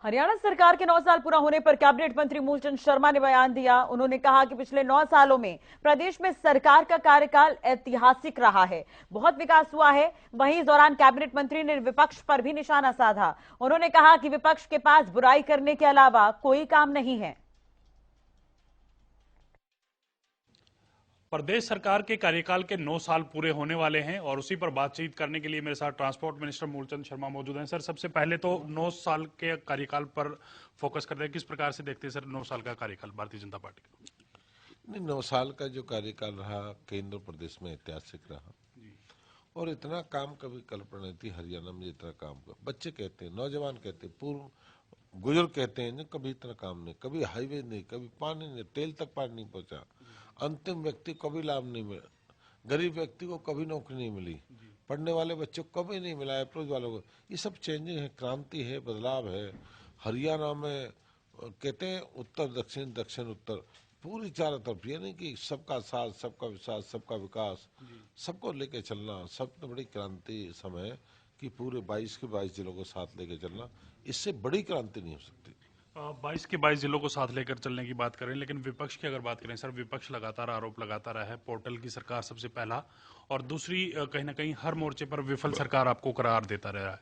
हरियाणा सरकार के 9 साल पूरा होने पर कैबिनेट मंत्री मूलचंद शर्मा ने बयान दिया। उन्होंने कहा कि पिछले 9 सालों में प्रदेश में सरकार का कार्यकाल ऐतिहासिक रहा है, बहुत विकास हुआ है। वहीं इस दौरान कैबिनेट मंत्री ने विपक्ष पर भी निशाना साधा। उन्होंने कहा कि विपक्ष के पास बुराई करने के अलावा कोई काम नहीं है। प्रदेश सरकार के कार्यकाल के 9 साल पूरे होने वाले हैं और उसी पर बातचीत करने के लिए मेरे साथ ट्रांसपोर्ट मिनिस्टर मूलचंद शर्मा मौजूद हैं। सर, सबसे पहले तो 9 साल के कार्यकाल पर फोकस करते हैं। किस प्रकार से देखते हैं सर 9 साल का कार्यकाल भारतीय जनता पार्टी का? नहीं, 9 साल का जो कार्यकाल रहा केंद्र प्रदेश में ऐतिहासिक रहा और इतना काम कभी कल्पना नहीं थी हरियाणा में इतना काम कर। बच्चे कहते हैं, नौजवान कहते हैं, पूर्व बुजुर्ग कहते हैं कभी इतना काम नहीं, कभी हाईवे नहीं, कभी पानी नहीं, टेल तक पानी नहीं पहुंचा, अंतिम व्यक्ति को कभी लाभ नहीं मिला, गरीब व्यक्ति को कभी नौकरी नहीं मिली, पढ़ने वाले बच्चों को कभी नहीं मिला, अप्रोच वालों को। ये सब चेंजिंग है, क्रांति है, बदलाव है। हरियाणा में कहते हैं उत्तर दक्षिण, दक्षिण उत्तर, पूरी चारों तरफ। ये नहीं कि सबका साथ, सबका विश्वास, सबका विकास, सबको लेके चलना। सबसे बड़ी क्रांति समय कि पूरे 22 के 22 जिलों को साथ लेके चलना, इससे बड़ी क्रांति नहीं हो सकती। 22 के 22 जिलों को साथ लेकर चलने की बात करें, लेकिन विपक्ष की अगर बात करें सर, विपक्ष लगातार आरोप लगाता रहा है पोर्टल की सरकार सबसे पहला, और दूसरी कहीं ना कहीं हर मोर्चे पर विफल सरकार आपको करार देता रहा है।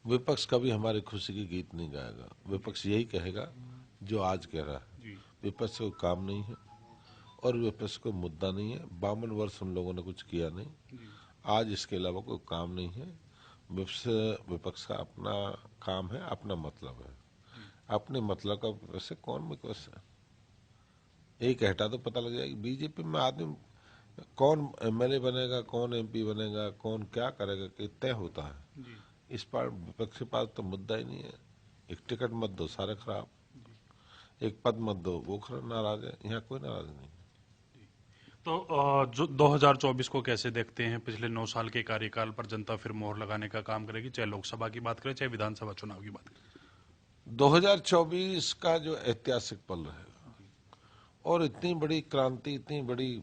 विपक्ष कभी हमारी खुशी की गीत नहीं गाएगा। विपक्ष यही कहेगा जो आज कह रहा है। विपक्ष को काम नहीं है और विपक्ष को मुद्दा नहीं है। 52 वर्ष उन लोगों ने कुछ किया नहीं, आज इसके अलावा कोई काम नहीं है। विपक्ष का अपना काम है, अपना मतलब है। अपने मतलब का वैसे कौन विपक्ष है, एक हटा तो पता लग जाएगा। बीजेपी में आदमी कौन एमएलए बनेगा, कौन एमपी बनेगा, कौन क्या करेगा, कि तय होता है। इस पर विपक्ष के पास तो मुद्दा ही नहीं है। एक टिकट मत दो, सारे खराब। एक पद मत दो, वो नाराज है। यहाँ कोई नाराज नहीं। तो जो 2024 को कैसे देखते हैं? पिछले 9 साल के कार्यकाल पर जनता फिर मोहर लगाने का काम करेगी, चाहे लोकसभा की बात करें चाहे विधानसभा चुनाव की बात करें। 2024 का जो ऐतिहासिक पल रहेगा और इतनी बड़ी क्रांति, इतनी बड़ी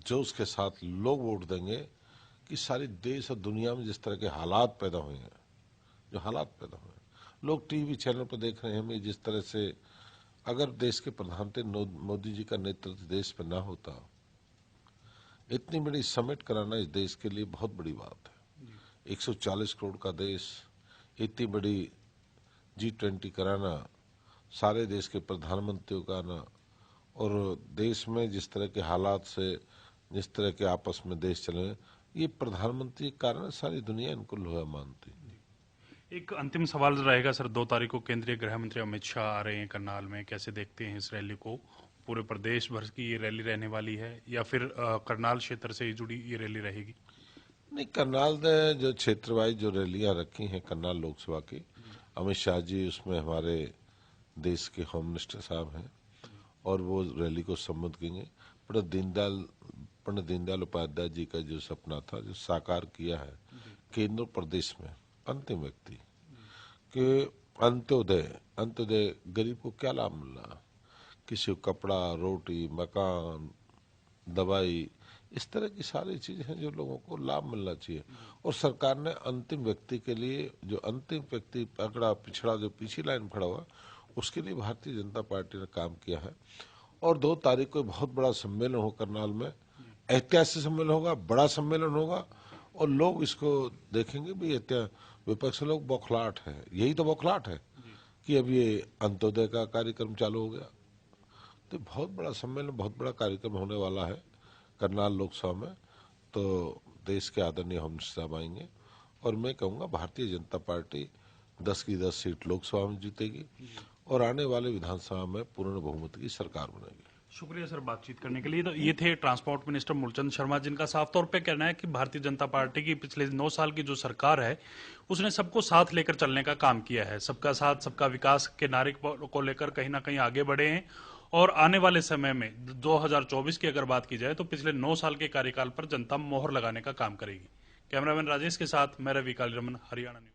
जोश के साथ लोग वोट देंगे कि सारी देश और दुनिया में जिस तरह के हालात पैदा हुए हैं, जो हालात पैदा हुए हैं, लोग टीवी चैनल पर देख रहे हैं। जिस तरह से अगर देश के प्रधानमंत्री मोदी जी का नेतृत्व देश में ना होता, इतनी बड़ी समिट कराना इस देश के लिए बहुत बड़ी बात है। 140 करोड़ का देश, इतनी बड़ी G20 कराना, सारे देश के प्रधानमंत्रियों का आना, और देश में जिस तरह के हालात से, जिस तरह के आपस में देश चले, ये प्रधानमंत्री के कारण सारी दुनिया इनको लोहा मानती। एक अंतिम सवाल रहेगा सर, 2 तारीख को केंद्रीय गृह मंत्री अमित शाह आ रहे हैं करनाल में, कैसे देखते हैं इस रैली को? पूरे प्रदेश भर की ये रैली रहने वाली है या फिर करनाल क्षेत्र से ही जुड़ी ये रैली रहेगी? नहीं, करनाल ने जो क्षेत्र वाइज जो रैलियां रखी हैं करनाल लोकसभा की, अमित शाह जी उसमें हमारे देश के होम मिनिस्टर साहब हैं और वो रैली को संबोधित करेंगे। पंडित दीनदयाल उपाध्याय जी का जो सपना था, जो साकार किया है केंद्र प्रदेश में, अंतिम व्यक्ति के अंत्योदय गरीब को क्या लाभ मिल रहा, किसी को कपड़ा, रोटी, मकान, दवाई, इस तरह की सारी चीजें हैं जो लोगों को लाभ मिलना चाहिए। और सरकार ने अंतिम व्यक्ति के लिए, जो अंतिम व्यक्ति पकड़ा पिछड़ा, जो पीछे लाइन खड़ा हुआ, उसके लिए भारतीय जनता पार्टी ने काम किया है। और 2 तारीख को बहुत बड़ा सम्मेलन हो करनाल में, ऐतिहासिक सम्मेलन होगा, बड़ा सम्मेलन होगा और लोग इसको देखेंगे भी। विपक्ष लोग बौखलाहट है, यही तो बौखलाहट है कि अब ये अंत्योदय का कार्यक्रम चालू हो गया। तो बहुत बड़ा सम्मेलन, बहुत बड़ा कार्यक्रम होने वाला है करनाल लोकसभा में। तो देश के आदरणीय होम मिनिस्टर साहब आएंगे और मैं कहूँगा भारतीय जनता पार्टी 10 की 10 सीट लोकसभा में जीतेगी और आने वाले विधानसभा में पूर्ण बहुमत की सरकार बनेगी। शुक्रिया सर बातचीत करने के लिए। तो ये थे ट्रांसपोर्ट मिनिस्टर मूलचंद शर्मा, जिनका साफ तौर पे कहना है कि भारतीय जनता पार्टी की पिछले 9 साल की जो सरकार है उसने सबको साथ लेकर चलने का काम किया है। सबका साथ सबका विकास के नारे को लेकर कहीं ना कहीं आगे बढ़े हैं और आने वाले समय में 2024 की अगर बात की जाए तो पिछले 9 साल के कार्यकाल पर जनता मोहर लगाने का काम करेगी। कैमरामैन राजेश के साथ मैं रवि कालीरमन, हरियाणा न्यूज।